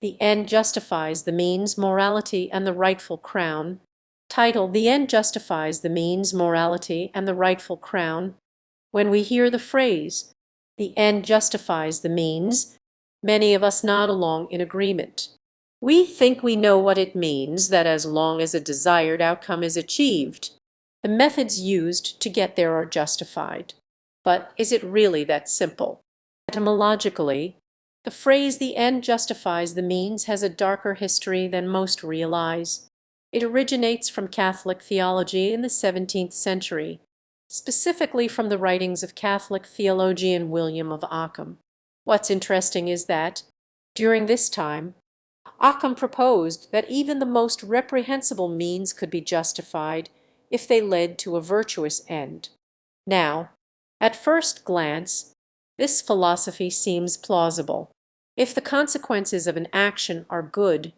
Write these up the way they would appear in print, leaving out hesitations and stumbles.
The End Justifies the Means, Morality and the Rightful Crown. Title: The End Justifies the Means, Morality and the Rightful Crown. When we hear the phrase, "the end justifies the means," many of us nod along in agreement. We think we know what it means, that as long as a desired outcome is achieved, the methods used to get there are justified. But is it really that simple? Etymologically, the phrase "the end justifies the means" has a darker history than most realize. It originates from Catholic theology in the 17th century, specifically from the writings of Catholic theologian William of Ockham. What's interesting is that, during this time, Ockham proposed that even the most reprehensible means could be justified if they led to a virtuous end. Now, at first glance, this philosophy seems plausible. If the consequences of an action are good,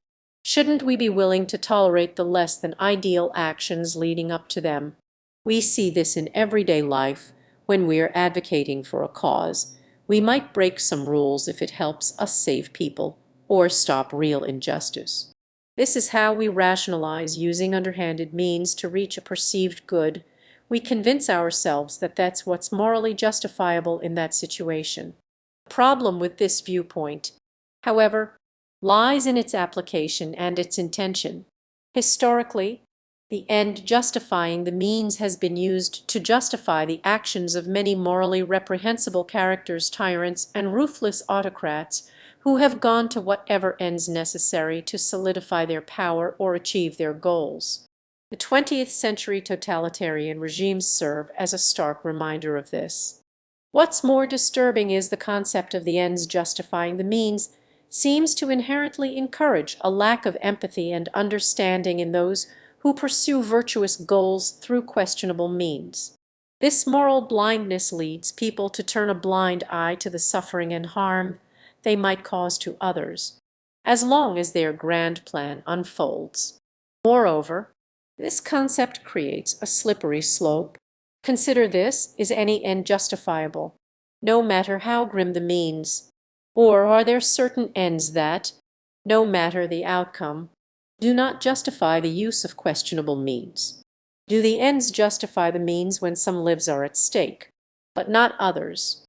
shouldn't we be willing to tolerate the less than ideal actions leading up to them? We see this in everyday life when we are advocating for a cause. We might break some rules if it helps us save people or stop real injustice. This is how we rationalize using underhanded means to reach a perceived good. We convince ourselves that that's what's morally justifiable in that situation. The problem with this viewpoint, however, lies in its application and its intention. Historically, the end justifying the means has been used to justify the actions of many morally reprehensible characters, tyrants, and ruthless autocrats who have gone to whatever ends necessary to solidify their power or achieve their goals. The 20th century totalitarian regimes serve as a stark reminder of this. What's more disturbing is the concept of the ends justifying the means seems to inherently encourage a lack of empathy and understanding in those who pursue virtuous goals through questionable means. This moral blindness leads people to turn a blind eye to the suffering and harm they might cause to others, as long as their grand plan unfolds. Moreover, this concept creates a slippery slope. Consider this: is any end justifiable, no matter how grim the means? Or are there certain ends that, no matter the outcome, do not justify the use of questionable means? Do the ends justify the means when some lives are at stake, but not others?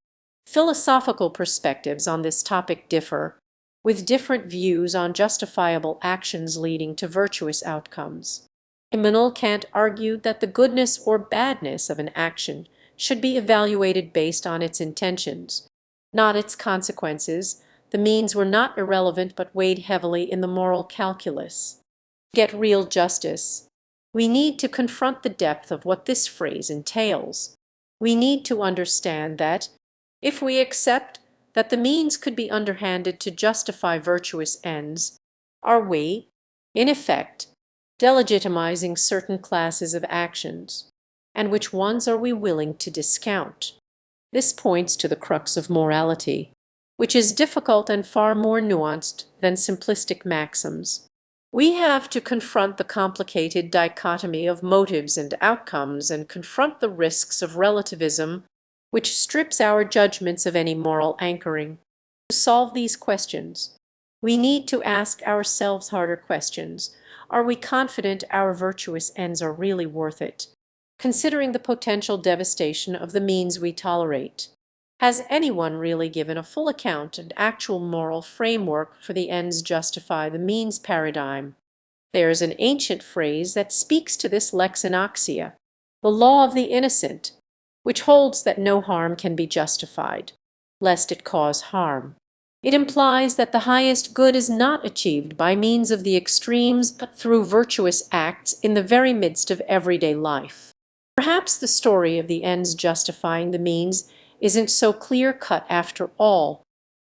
Philosophical perspectives on this topic differ, with different views on justifiable actions leading to virtuous outcomes. Immanuel Kant argued that the goodness or badness of an action should be evaluated based on its intentions, not its consequences. The means were not irrelevant but weighed heavily in the moral calculus. To get real justice, we need to confront the depth of what this phrase entails. We need to understand that, if we accept that the means could be underhanded to justify virtuous ends, are we, in effect, delegitimizing certain classes of actions? And which ones are we willing to discount? This points to the crux of morality, which is difficult and far more nuanced than simplistic maxims. We have to confront the complicated dichotomy of motives and outcomes, and confront the risks of relativism, which strips our judgments of any moral anchoring. To solve these questions, we need to ask ourselves harder questions. Are we confident our virtuous ends are really worth it, considering the potential devastation of the means we tolerate? Has anyone really given a full account and actual moral framework for the ends justify the means paradigm? There's an ancient phrase that speaks to this lex anoxia, the law of the innocent, which holds that no harm can be justified, lest it cause harm. It implies that the highest good is not achieved by means of the extremes, but through virtuous acts in the very midst of everyday life. Perhaps the story of the ends justifying the means isn't so clear-cut after all.